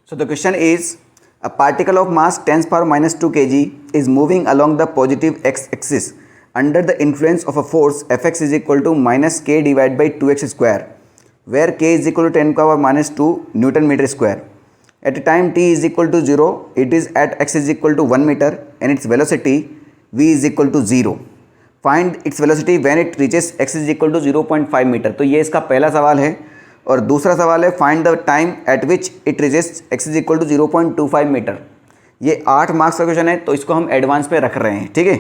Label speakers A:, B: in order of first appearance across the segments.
A: So the question is, a particle of mass 10 power minus 2 kg is moving along the positive x-axis under the influence of a force Fx is equal to minus k divided by 2x square, where k is equal to 10 power minus 2 Newton meter square. At time t is equal to 0, it is at x is equal to 1 meter and its velocity v is equal to 0. Find its velocity when it reaches x is equal to 0.5 metre. तो ये इसका पहला सवाल है. और दूसरा सवाल है find the time at which it reaches x is equal to 0.25 metre. ये 8 मार्क्स का क्वेश्चन है, तो इसको हम एडवांस पे रख रहे हैं. ठीक है,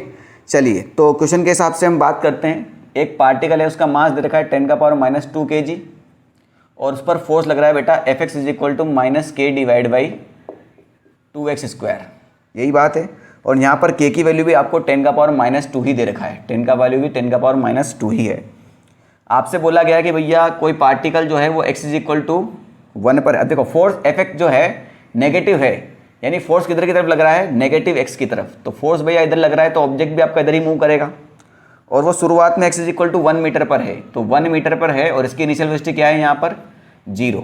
A: चलिए तो क्वेश्चन के हिसाब से हम बात करते हैं. एक पार्टिकल है, उसका मास दे रखा है 10 का पावर माइनस 2 kg और उस पर फोर्स लग रहा है बेटा Fx is equal to minus के डिवाइड बाई 2x स्क्वायर. यही बात है. और यहाँ पर k की वैल्यू भी आपको 10 का पावर माइनस 2 ही दे रखा है. 10 का वैल्यू भी 10 का पावर माइनस 2 ही है. आपसे बोला गया कि भैया कोई पार्टिकल जो है वो x इज इक्वल टू 1 पर. अब देखो फोर्स Fx जो है नेगेटिव है, यानी फोर्स किधर की तरफ लग रहा है, नेगेटिव x की तरफ. तो फोर्स भैया इधर लग रहा है, तो ऑब्जेक्ट भी आपका इधर ही मूव करेगा. और वो शुरुआत में x is equal to 1 metre पर है, तो 1 मीटर पर है और इसकी इनिशियल वेलोसिटी क्या है यहाँ पर 0.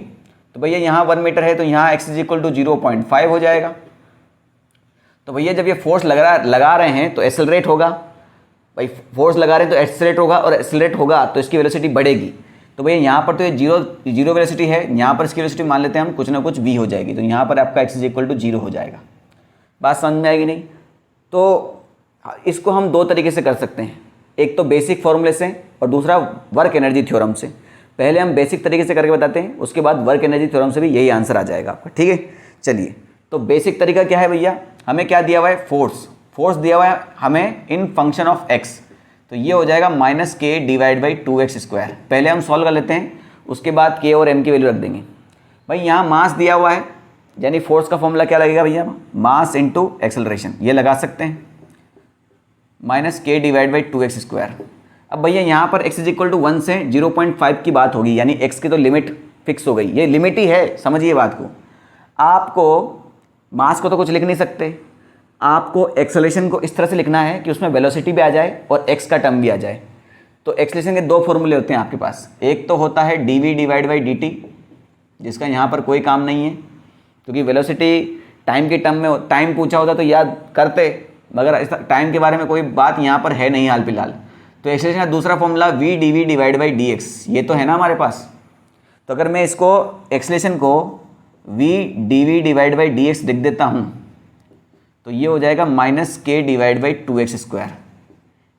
A: तो भैया यहाँ 1 मीटर है, तो यहाँ x इज इक्वल टू 0.5 हो जाएगा. तो भैया जब ये फोर्स लगा रहे हैं तो एक्सेलरेट होगा. भाई फोर्स लगा रहे हैं तो एक्सेलरेट होगा, और एक्सेलरेट होगा तो इसकी वेलोसिटी बढ़ेगी. तो भैया यहाँ पर तो ये जीरो वेलोसिटी है, यहाँ पर इसकी वेलोसिटी मान लेते हैं हम कुछ ना कुछ v हो जाएगी. तो यहाँ पर आपका x इज इक्वल टू 0 हो जाएगा. बात समझ में आएगी नहीं? तो इसको हम दो तरीके से कर सकते हैं. एक तो बेसिक फॉर्मूले से और दूसरा वर्क एनर्जी थ्योरम से. पहले हम बेसिक तरीके से करके बताते हैं, उसके बाद वर्क एनर्जी थ्योरम से भी यही आंसर आ जाएगा आपका. ठीक है, चलिए तो बेसिक तरीका क्या है भैया, हमें क्या दिया हुआ है, फोर्स दिया हुआ है हमें इन फंक्शन ऑफ x. तो ये हो जाएगा माइनस के डिवाइड बाई 2x स्क्वायर. पहले हम सॉल्व कर लेते हैं, उसके बाद k और m की वैल्यू रख देंगे. भाई यहाँ मास दिया हुआ है, यानी फोर्स का फॉर्मूला क्या लगेगा भैया, मास इंटू एक्सेलरेशन. ये लगा सकते हैं माइनस के डिवाइड बाई 2x स्क्वायर. अब भैया यहाँ पर x इज इक्वल टू 1 से 0.5 की बात होगी, यानी x की तो लिमिट फिक्स हो गई. ये लिमिट ही है, समझिए बात को. आपको मास को तो कुछ लिख नहीं सकते, आपको एक्सेलरेशन को इस तरह से लिखना है कि उसमें वेलोसिटी भी आ जाए और x का टर्म भी आ जाए. तो एक्सेलरेशन के दो फॉर्मूले होते हैं आपके पास. एक तो होता है dv डिवाइड बाई dt, जिसका यहाँ पर कोई काम नहीं है, क्योंकि वेलोसिटी टाइम के टर्म में, टाइम पूछा होता तो याद करते, मगर इस टाइम के बारे में कोई बात यहाँ पर है नहीं हाल फिलहाल. तो एक्सेलरेशन का दूसरा formula v dv divide by dx, ये तो है ना हमारे पास. तो अगर मैं इसको एक्सेलरेशन को v dv divide by dx लिख देता हूँ, तो ये हो जाएगा माइनस के divide by 2x square.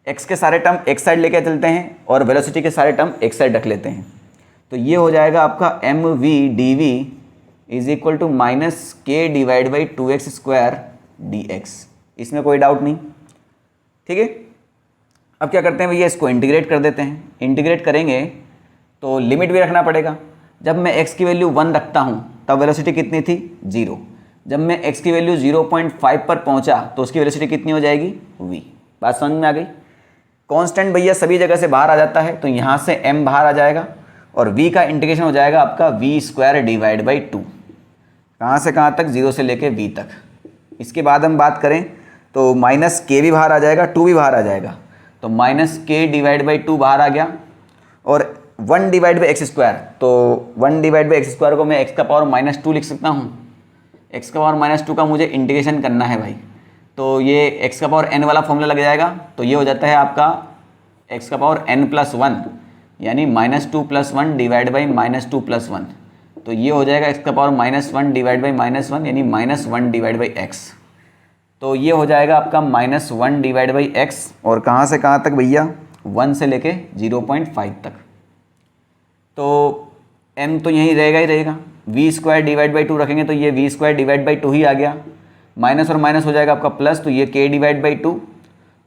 A: x के सारे टर्म एक साइड लेके चलते हैं और वेलोसिटी के सारे टर्म एक साइड रख लेते हैं. तो ये हो जाएगा आपका mv dv is equal to minus के divide by 2x square dx. इसमें कोई डाउट नहीं. ठीक है, अब क्या करते हैं भैया, इसको इंटीग्रेट कर देते हैं. इंटीग्रेट करेंगे तो लिमिट भी रखना पड़ेगा. जब मैं x की वैल्यू 1 रखता हूँ तब वेलोसिटी कितनी थी, 0. जब मैं x की वैल्यू 0.5 पर पहुंचा तो उसकी वेलोसिटी कितनी हो जाएगी, v. बात समझ में आ गई. कांस्टेंट भैया सभी जगह से बाहर आ जाता है, तो यहाँ से m बाहर आ जाएगा और v का इंटीग्रेशन हो जाएगा आपका v स्क्वायर डिवाइड बाई 2. कहाँ से कहाँ तक, 0 से लेके v तक. इसके बाद हम बात करें तो माइनस k भी बाहर आ जाएगा, 2 भी बाहर आ जाएगा. तो माइनस के डिवाइड बाई 2 बाहर आ गया और 1 डिवाइड बाई एक्स स्क्वायर. तो 1 डिवाइड बाई एक्स स्क्वायर को मैं x का पावर माइनस 2 लिख सकता हूँ. x का पावर माइनस 2 का मुझे इंटीग्रेशन करना है भाई, तो ये x का पावर n वाला फॉर्मूला लग जाएगा. तो ये हो जाता है आपका x का पावर n प्लस 1, यानी minus 2 plus 1 divide by minus 2 plus 1. तो ये हो जाएगा x का power minus 1 divide by minus 1, यानी माइनस 1 डिवाइड बाई x. तो ये हो जाएगा आपका माइनस 1 डिवाइड बाई x. और कहाँ से कहाँ तक भैया, 1 से लेके 0.5 तक. तो m तो यहीं रहेगा ही रहेगा. v स्क्वायर डिवाइड बाई 2 रखेंगे तो ये v स्क्वायर डिवाइड बाई 2 ही आ गया. माइनस और माइनस हो जाएगा आपका प्लस, तो ये k डिवाइड बाई 2.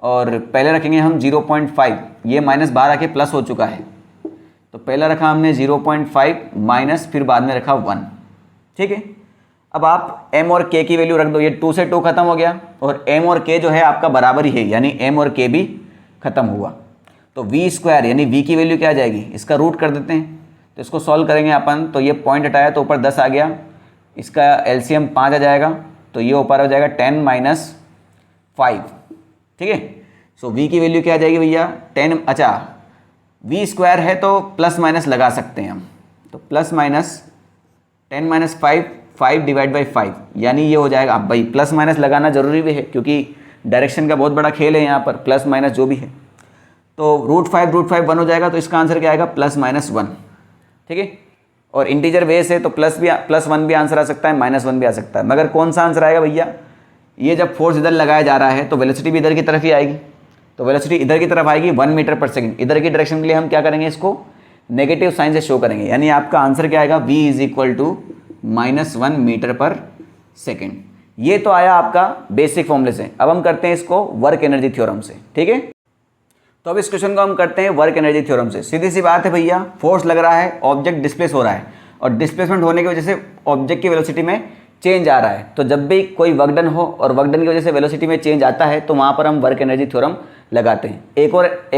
A: और पहले रखेंगे हम 0.5, ये माइनस बाहर आके प्लस हो चुका है. तो पहला रखा हमने 0.5 माइनस, फिर बाद में रखा 1. ठीक है, अब आप m और k की वैल्यू रख दो. ये 2 से 2 खत्म हो गया और m और k जो है आपका बराबर ही है, यानी m और k भी खत्म हुआ. तो v स्क्वायर यानी v की वैल्यू क्या आ जाएगी, इसका रूट कर देते हैं. तो इसको सॉल्व करेंगे अपन, तो ये पॉइंट हटाया तो ऊपर 10 आ गया, इसका एलसीएम 5 आ जाएगा. तो ये ऊपर हो जाएगा 10 माइनस 5. ठीक है, सो v की वैल्यू क्या आ जाएगी भैया, 10. अच्छा, v स्क्वायर है तो प्लस माइनस लगा सकते हैं हम. तो plus minus 10 minus 5 5 divide by 5, यानी ये हो जाएगा। अब भाई प्लस माइनस लगाना जरूरी भी है क्योंकि डायरेक्शन का बहुत बड़ा खेल है यहाँ पर, प्लस माइनस जो भी है। तो रूट फाइव 1 हो जाएगा, तो इसका आंसर क्या आएगा +-1, ठीक है। और इंटीजर बेस है तो +1 भी आंसर आ सकता है, -1 भी आ सकता है, मगर कौन सा आंसर आएगा भैया, ये जब फोर्स इधर लगाया जा रहा है तो वेलोसिटी भी इधर की तरफ ही आएगी। तो वेलोसिटी इधर की तरफ आएगी 1 मीटर पर सेकंड, इधर की डायरेक्शन के लिए हम क्या करेंगे, इसको नेगेटिव साइन से शो करेंगे, यानी आपका आंसर क्या आएगा, v = -1 मीटर पर सेकंड। ये तो आया आपका बेसिक फॉर्मूले से। अब हम करते हैं इसको वर्क एनर्जी थ्योरम से, ठीक है। तो अब इस क्वेश्चन को हम करते हैं वर्क एनर्जी थ्योरम से। सीधी सी बात है भैया, फोर्स लग रहा है, ऑब्जेक्ट डिस्प्लेस हो रहा है, और डिस्प्लेसमेंट होने की वजह से ऑब्जेक्ट की वेलोसिटी में चेंज आ रहा है। तो जब भी कोई वर्क डन हो और वर्क डन की वजह से वेलोसिटी में चेंज आता है तो वहाँ पर हम वर्क एनर्जी थ्योरम लगाते हैं। एक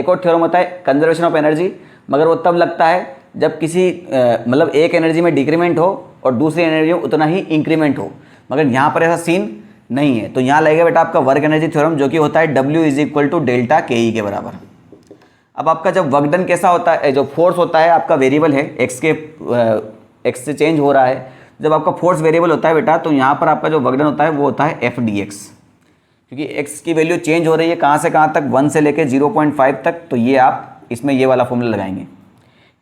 A: और थ्योरम होता है कंजर्वेशन ऑफ एनर्जी, मगर वो तब लगता है जब किसी मतलब एक एनर्जी में डिक्रीमेंट हो और दूसरी एनर्जी में उतना ही इंक्रीमेंट हो, मगर यहाँ पर ऐसा सीन नहीं है। तो यहाँ लगेगा बेटा आपका वर्क एनर्जी थ्योरम, जो कि होता है W = डेल्टा KE के बराबर। अब आपका जब वर्क डन कैसा होता है, जो फोर्स होता है आपका वेरिएबल है, एक्स से चेंज हो रहा है। जब आपका फोर्स वेरिएबल होता है बेटा, तो यहाँ पर आपका जो वर्क डन होता है वो होता है FDX, क्योंकि x की वैल्यू चेंज हो रही है कहाँ से कहाँ तक, 1 से लेके 0.5 तक। तो ये आप इसमें ये वाला फॉर्मूला लगाएंगे।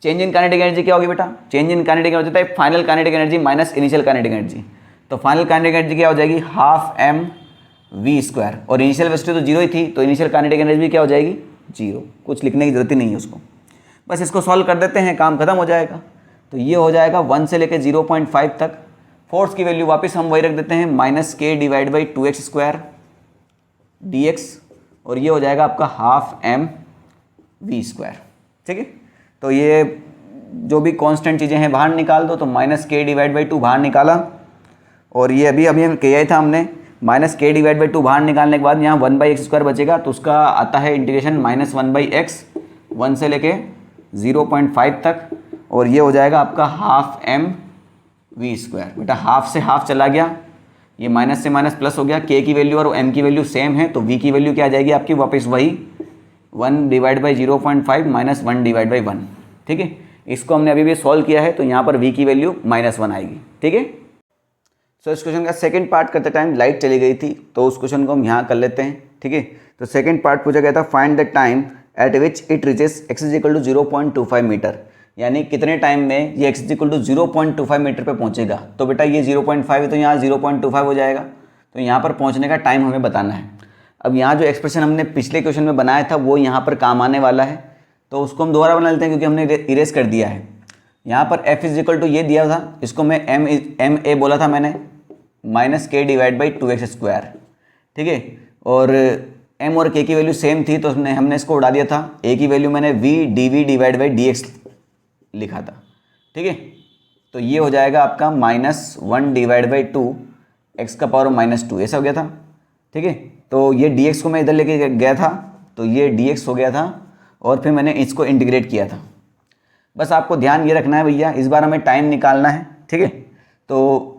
A: चेंज इन काइनेटिक एनर्जी क्या होगी बेटा, चेंज इन काइनेटिक एनर्जी होता है final kinetic energy minus initial kinetic energy. तो फाइनल काइनेटिक एनर्जी क्या हो जाएगी, 12mv², और इनिशियल वेलोसिटी तो 0 ही थी, तो इनिशियल काइनेटिक एनर्जी भी क्या हो जाएगी, 0। कुछ लिखने की जरूरत ही नहीं है उसको, बस इसको सॉल्व कर देते हैं, काम खत्म हो जाएगा। तो ये हो जाएगा 1 से लेकर 0.5 तक। फोर्स की वैल्यू वापस हम वही रख देते हैं, -k/2x² dx, और ये हो जाएगा आपका 12mv², ठीक है। तो ये जो भी कांस्टेंट चीज़ें हैं बाहर निकाल दो, तो -k/2 बाहर निकाला, और ये अभी हम किया ही था हमने, -k/2 बाहर निकालने के बाद यहाँ 1/x² बचेगा, तो उसका आता है इंटीग्रेशन -1/x 1 से लेके 0.5 तक, और ये हो जाएगा आपका 12mv²। बेटा हाफ से हाफ चला गया, ये माइनस से माइनस प्लस हो गया, k की वैल्यू और m की वैल्यू सेम है, तो v की वैल्यू क्या आ जाएगी आपकी वापस वही 1/0.5 - 1/1, ठीक है। इसको हमने अभी भी सॉल्व किया है, तो यहाँ पर v की वैल्यू -1 आएगी, ठीक है। सो इस क्वेश्चन का सेकंड पार्ट करते टाइम लाइट चली गई थी, तो उस क्वेश्चन को हम यहाँ कर लेते हैं, ठीक है। तो सेकंड पार्ट पूछा गया था, find the time at which it reaches x = 0.25 metre, यानी कितने टाइम में ये x = 0.25 मीटर पे पहुँचेगा। तो बेटा ये 0.5 है, तो यहाँ 0.25 हो जाएगा, तो यहाँ पर पहुँचने का टाइम हमें बताना है। अब यहाँ जो एक्सप्रेशन हमने पिछले क्वेश्चन में बनाया था वो यहाँ पर काम आने वाला है, तो उसको हम दोबारा बना लेते हैं, क्योंकि हमने इरेज कर दिया है। यहाँ पर f = ये दिया था, इसको मैं m a बोला था मैंने, -k/2x², ठीक है। और m और k की वैल्यू सेम थी, तो हमने इसको उड़ा दिया था। a की वैल्यू मैंने v dv/dx लिखा था, ठीक है। तो ये हो जाएगा आपका -1/2 x⁻², ऐसा हो गया था, ठीक है। तो ये dx को मैं इधर लेके गया था, तो ये dx हो गया था, और फिर मैंने इसको इंटीग्रेट किया था। बस आपको ध्यान ये रखना है भैया, इस बार हमें टाइम निकालना है, ठीक है। तो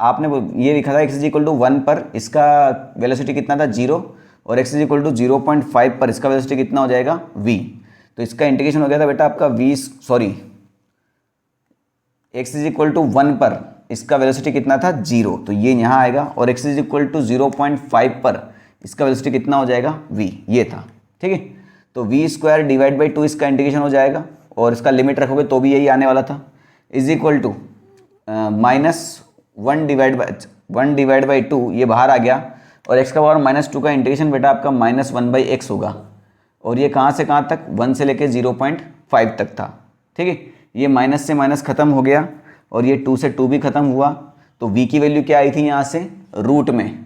A: आपने ये लिखा था x = 1 पर इसका वेलोसिटी कितना था, 0, और x = 0.5 पर इसका वेलोसिटी कितना हो जाएगा, v। तो इसका इंटीग्रेशन हो गया था बेटा आपका x = 1 पर इसका वेलोसिटी कितना था, 0, तो ये यहाँ आएगा, और x = 0.5 पर इसका वेलोसिटी कितना हो जाएगा, v, ये था, ठीक है। तो v² / 2 इसका इंटीग्रेशन हो जाएगा, और इसका लिमिट रखोगे तो भी यही आने वाला था, = -1/2 ये बाहर आ गया, और x⁻² का इंटीग्रेशन बेटा आपका -1/x होगा, और ये कहाँ से कहाँ तक, 1 से लेके 0.5 तक था, ठीक है। ये माइनस से माइनस खत्म हो गया, और ये 2 से 2 भी खत्म हुआ, तो v की वैल्यू क्या आई थी यहाँ से, रूट में,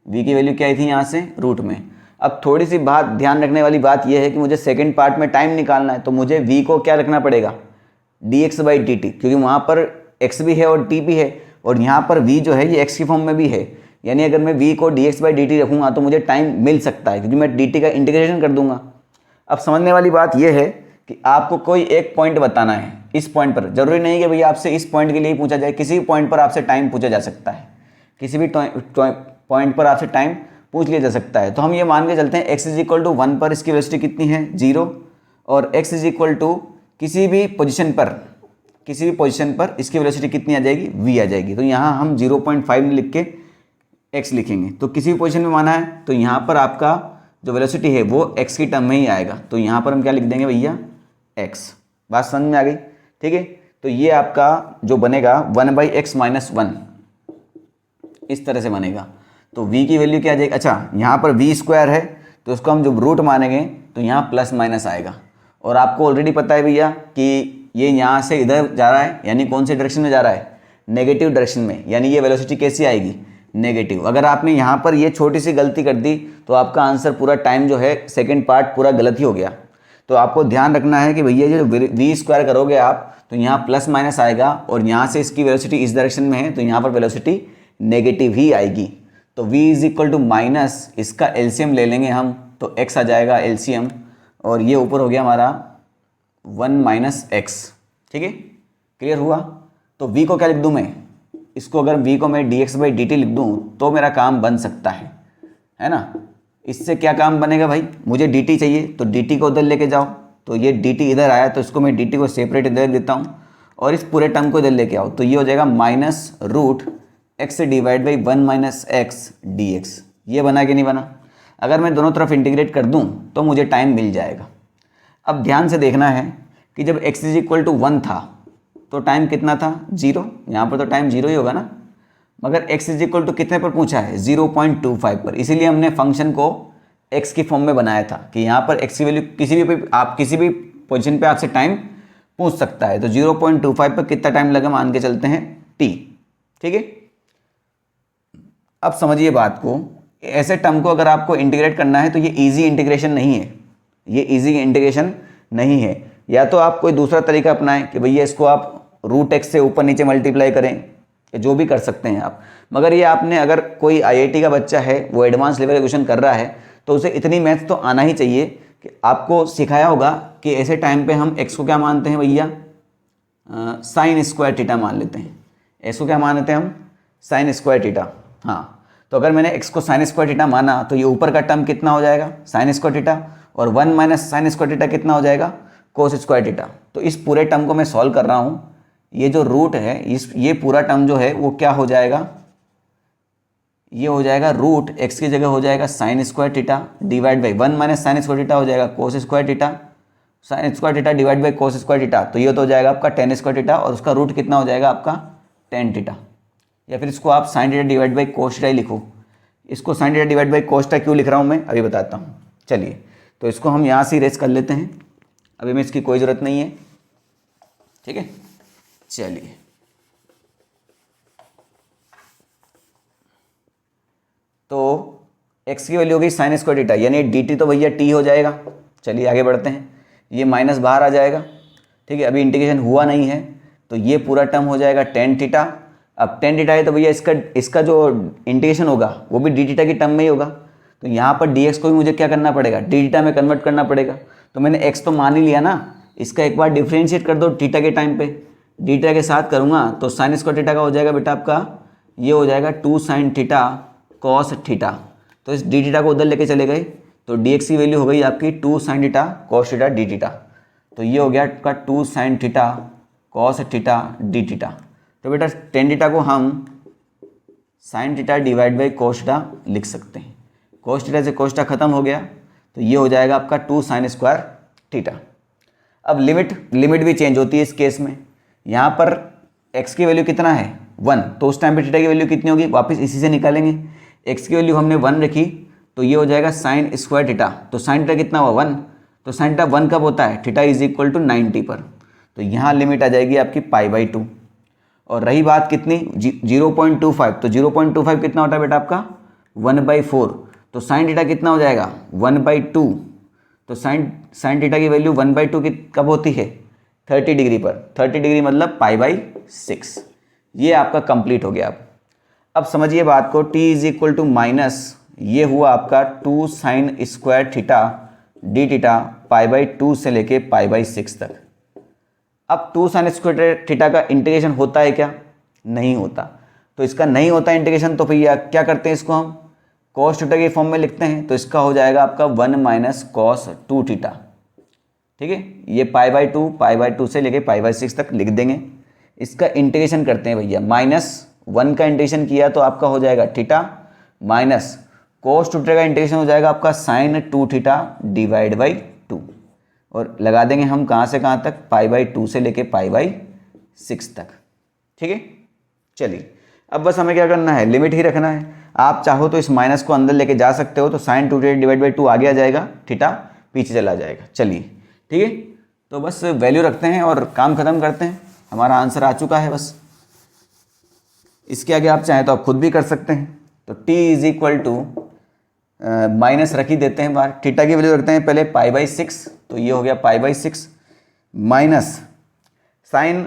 A: v की वैल्यू क्या आई थी यहाँ से, रूट में। अब थोड़ी सी बात ध्यान रखने वाली बात यह है कि मुझे सेकंड पार्ट में टाइम निकालना है, तो मुझे v को क्या रखना पड़ेगा, dx/dt, क्योंकि वहाँ पर x भी है और t भी है, और यहाँ पर v जो है ये x की फॉर्म में भी है, यानी अगर मैं v को dx/dt रखूँगा तो मुझे टाइम मिल सकता है, क्योंकि मैं dt का इंटीग्रेशन कर दूंगा। अब समझने वाली बात यह है कि आपको कोई एक पॉइंट बताना है, इस पॉइंट पर, जरूरी नहीं कि भैया आपसे इस पॉइंट के लिए पूछा जाए, किसी भी पॉइंट पर आपसे टाइम पूछा जा सकता है, किसी भी पॉइंट पर आपसे टाइम पूछ लिया जा सकता है। तो हम ये मान के चलते हैं x = 1 पर इसकी वेलोसिटी कितनी है, 0, और x = किसी भी पोजीशन पर किसी भी पोजीशन पर इसकी वेलोसिटी कितनी आ जाएगी, v आ जाएगी। तो यहाँ हम 0.5 लिख के x लिखेंगे। तो किसी भी पोजीशन में माना है तो यहाँ पर आपका जो वेलोसिटी है वो x की टर्म में ही आएगा। तो यहाँ पर हम क्या लिख देंगे भैया, x। बात समझ में आ गई, ठीक है। तो ये आपका जो बनेगा 1/x - 1 इस तरह से बनेगा। तो v की वैल्यू क्या आ जाएगी, अच्छा यहाँ पर v² है तो उसको हम जब रूट मानेंगे तो यहाँ प्लस माइनस आएगा। और आपको ऑलरेडी पता है भैया कि ये यहाँ से इधर जा रहा है, यानी कौन से डायरेक्शन में जा रहा है, नेगेटिव डायरेक्शन में, यानी ये वेलोसिटी कैसी आएगी, नेगेटिव। अगर आपने यहाँ पर ये छोटी सी गलती कर दी तो आपका आंसर पूरा टाइम जो है सेकंड पार्ट पूरा गलत ही हो गया। तो आपको ध्यान रखना है कि भैया जो v² करोगे आप तो यहाँ प्लस माइनस आएगा, और यहाँ से इसकी वेलोसिटी इस डायरेक्शन में है तो यहाँ पर वेलोसिटी नेगेटिव ही आएगी। तो v = इसका एलसीएम ले लेंगे हम तो x आ जाएगा एलसीएम, और ये ऊपर हो गया हमारा 1 - x, ठीक है, क्लियर हुआ। तो v को क्या लिख दूँ मैं, इसको अगर v को मैं dx/dt लिख दूँ तो मेरा काम बन सकता है ना। इससे क्या काम बनेगा भाई, मुझे dt चाहिए तो dt को उधर लेके जाओ, तो ये dt इधर आया तो इसको मैं dt को सेपरेट इधर देता हूँ, और इस पूरे टर्म को इधर लेके आओ तो ये हो जाएगा -√x / 1 - x dx। ये बना कि नहीं बना। अगर मैं दोनों तरफ इंटीग्रेट कर दूं तो मुझे टाइम मिल जाएगा। अब ध्यान से देखना है कि जब x = 1 था तो टाइम कितना था, 0। यहाँ पर तो टाइम 0 ही होगा ना, मगर x = कितने पर पूछा है, 0.25 पर। इसीलिए हमने फंक्शन को x की फॉर्म में बनाया था कि यहाँ पर x की वैल्यू किसी भी पोजीशन पे आपसे टाइम पूछ सकता है। तो 0.25 पर कितना टाइम लगा मान के चलते हैं t, ठीक है। अब समझिए बात को, ऐसे टर्म को अगर आपको इंटीग्रेट करना है तो ये इजी इंटीग्रेशन नहीं है, ये इजी इंटीग्रेशन नहीं है। या तो आप कोई दूसरा तरीका अपनाएं कि भैया इसको आप √x से ऊपर नीचे मल्टीप्लाई करें, जो भी कर सकते हैं आप। मगर ये आपने, अगर कोई IIT का बच्चा है वो एडवांस लेवल क्वेश्चन कर रहा है तो उसे इतनी मैथ्स तो आना ही चाहिए कि आपको सिखाया होगा कि ऐसे टाइम पे हम x को क्या मानते हैं भैया, sin² मान लेते हैं। x को क्या मानते हैं हम, sin²। हाँ, तो अगर मैंने x को sin² माना तो ये ऊपर का टर्म कितना हो जाएगा, sin², और 1 - sin² कितना हो जाएगा, cos²। तो इस पूरे टर्म को मैं सॉल्व कर रहा हूँ, ये जो रूट है ये पूरा टर्म जो है वो क्या हो जाएगा, ये हो जाएगा √x की जगह हो जाएगा sin² डिवाइड बाई 1 - sin² हो जाएगा cos², sin² divide by cos²। तो ये तो हो जाएगा आपका tan², और उसका रूट कितना हो जाएगा आपका tan। या फिर इसको आप sin² डिवाइड बाई cos ही लिखो। इसको sin² डिवाइड बाई cos क्यों लिख रहा हूँ मैं अभी बताता हूँ। चलिए, तो इसको हम यहाँ से इरेज कर लेते हैं, अभी में इसकी कोई ज़रूरत नहीं है, ठीक है। चलिए, तो x की वैल्यू हो गई sin², यानी dt तो भैया t हो जाएगा। चलिए आगे बढ़ते हैं, ये माइनस बाहर आ जाएगा, ठीक है। अभी इंटीग्रेशन हुआ नहीं है तो ये पूरा टर्म हो जाएगा tan थीटा। अब tan थीटा है तो भैया इसका जो इंटीग्रेशन होगा वो भी डी थीटा की टर्म में ही होगा। तो यहाँ पर dx को भी मुझे क्या करना पड़ेगा, डी थीटा में कन्वर्ट करना पड़ेगा। तो मैंने x तो मान ही लिया ना, इसका एक बार डिफ्रेंशिएट कर दो थीटा के टाइम पे, डी थीटा के साथ करूँगा तो sin² का हो जाएगा बेटा आपका, ये हो जाएगा 2 sin थीटा cos थीटा। तो इस डी थीटा को उधर लेके चले गए तो dx की वैल्यू हो गई आपकी 2 sin theta cos theta D theta. तो ये हो गया आपका 2 sin theta cos theta D theta. तो बेटा tan थीटा को हम sin theta divide by cos theta लिख सकते हैं। cos थीटा से cos थीटा खत्म हो गया तो ये हो जाएगा आपका 2 sin² थीटा। अब लिमिट भी चेंज होती है इस केस में। यहाँ पर x की वैल्यू कितना है 1, तो उस टाइम पे थीटा की वैल्यू कितनी होगी, वापस इसी से निकालेंगे। x की वैल्यू हमने 1 रखी तो ये हो जाएगा sin² थीटा। तो sin थीटा कितना हुआ 1, तो sin थीटा 1 कब होता है, थीटा = 90 पर। तो यहाँ लिमिट आ जाएगी आपकी π/2। और रही बात कितनी 0.25, तो 0.25 कितना होता है बेटा आपका 1/4। तो sin थीटा कितना हो जाएगा 1/2। तो sin थीटा की वैल्यू 1/2 कब होती है 30 डिग्री पर। 30 डिग्री मतलब π/6। ये आपका कंप्लीट हो गया। अब समझिए बात को, t = ये हुआ आपका 2 sin² थीटा डी थीटा π/2 से लेके π/6 तक। अब 2 sin² थीटा का इंटीग्रेशन होता है क्या, नहीं होता। तो इसका नहीं होता इंटीग्रेशन, तो भैया क्या करते हैं, इसको हम cos थीटा के फॉर्म में लिखते हैं। तो इसका हो जाएगा आपका 1 - cos 2 थीटा, ठीक है। ये π/2 से लेके π/6 तक लिख देंगे। इसका इंटीग्रेशन करते हैं भैया, -1 का इंटीग्रेशन किया तो आपका हो जाएगा थीटा, माइनस cos 2 थीटा का इंटीग्रेशन हो जाएगा आपका sin 2 थीटा डिवाइड बाई 2, और लगा देंगे हम कहाँ से कहाँ तक, π/2 से लेके π/6 तक। ठीक है, चलिए अब बस हमें क्या करना है, लिमिट ही रखना है। आप चाहो तो इस माइनस को अंदर लेके जा सकते हो, तो sin 2 थीटा डिवाइड बाई 2 आगे आ जाएगा, थीटा पीछे चला जाएगा। चलिए ठीक है, तो बस वैल्यू रखते हैं और काम खत्म करते हैं। हमारा आंसर आ चुका है, बस इसके आगे आप चाहें तो आप खुद भी कर सकते हैं। तो t is equal to minus रख ही देते हैं बाहर, थीटा की वैल्यू रखते हैं पहले π/6, तो ये हो गया π/6 माइनस साइन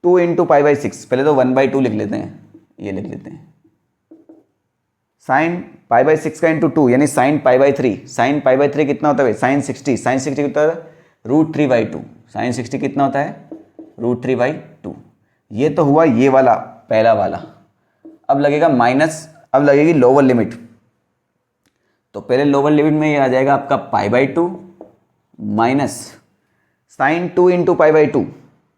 A: 2 इंटू π/6, पहले तो 1/2 लिख लेते हैं, ये लिख लेते हैं साइन π/6 का इंटू 2 यानी साइन π/3, साइन π/3 कितना होता है, साइन 60, साइन 60 कितना होता है, √3/2, साइन 60 कितना होता है, √3/2। ये तो हुआ ये वाला पहला वाला। अब लगेगा माइनस, अब लगेगी लोअर लिमिट, तो पहले लोअर लिमिट में ये आ जाएगा आपका π/2 माइनस साइन 2 इंटू π/2,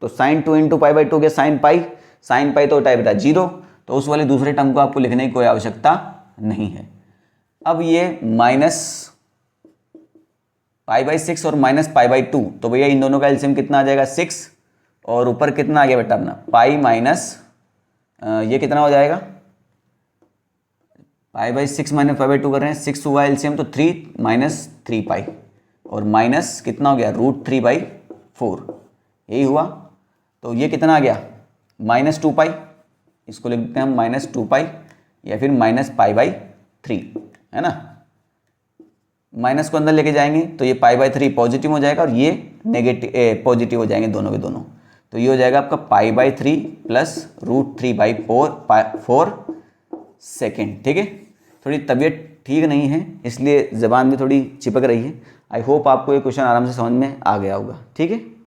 A: तो साइन 2 इंटू π/2 के साइन पाई, साइन पाई तो होता है बेटा 0, तो उस वाले दूसरे टर्म को आपको लिखने की कोई आवश्यकता नहीं है। अब ये माइनस π/6 और माइनस π/2, तो भैया इन दोनों का एलसीएम कितना आ जाएगा 6, और ऊपर कितना आ गया बेटा अपना पाई माइनस ये कितना हो जाएगा, π/6 माइनस π/2 कर रहे हैं, 6 हुआ एलसीएम तो 3 माइनस 3 पाई, और माइनस कितना हो गया √3/4, यही हुआ। तो ये कितना आ गया -2 पाई, इसको लिख देते हैं हम -2 पाई या फिर -π/3, है ना। माइनस को अंदर लेके जाएंगे तो ये π/3 पॉजिटिव हो जाएगा और ये नेगेटिव पॉजिटिव हो जाएंगे दोनों के दोनों, तो ये हो जाएगा आपका π/3 प्लस √3/4 सेकेंड। ठीक है, थोड़ी तबीयत ठीक नहीं है इसलिए ज़बान में थोड़ी चिपक रही है। आई होप आपको ये क्वेश्चन आराम से समझ में आ गया होगा। ठीक है।